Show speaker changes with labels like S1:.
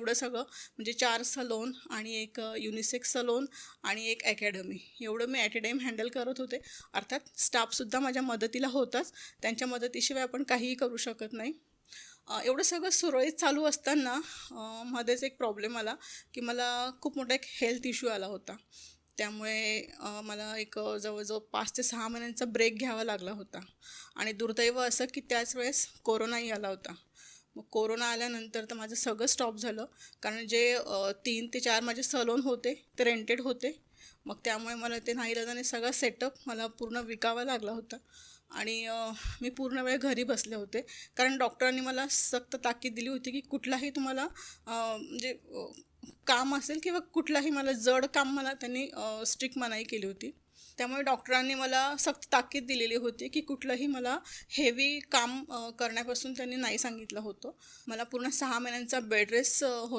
S1: एवढं सगळं म्हणजे 4 सलोन आणि एक युनिसेक्स सलोन आणि एक अकॅडमी एवढं मी ॲट अ टाईम हँडल करत होते. अर्थात स्टाफसुद्धा माझ्या मदतीला होताच, त्यांच्या मदतीशिवाय आपण काहीही करू शकत नाही. एवढं सगळं सुरळीत चालू असताना मध्येच एक प्रॉब्लेम आला की मला खूप मोठा एक हेल्थ इश्यू आला होता. त्यामुळे मला एक जवळजवळ 5 ते 6 महिन्यांचा ब्रेक घ्यावा लागला होता. आणि दुर्दैव असं की त्याच वेळेस कोरोनाही आला होता. मग कोरोना आल्यानंतर तर माझं सगळं स्टॉप झालं. कारण जे 3 ते 4 माझे सलोन होते ते रेंटेड होते. मग त्यामुळे मला ते नाईलाजाने सगळा सेटअप मला पूर्ण विकावा लागला होता. आणि मी पूर्ण वेळ घरी बसले होते. कारण डॉक्टरांनी मला सक्त ताकीद दिली होती की कुठलाही तुम्हाला म्हणजे काम असेल किंवा कुठलाही मला जड काम मला त्यांनी स्ट्रिक्ट मनाई केली होती. त्यामुळे डॉक्टरांनी मला सक्त ताकीद दिलेली होती की कुठलंही मला हेवी काम करण्यापासून त्यांनी नाही सांगितलं होतं. मला पूर्ण 6 महिन्यांचा बेड रेस्ट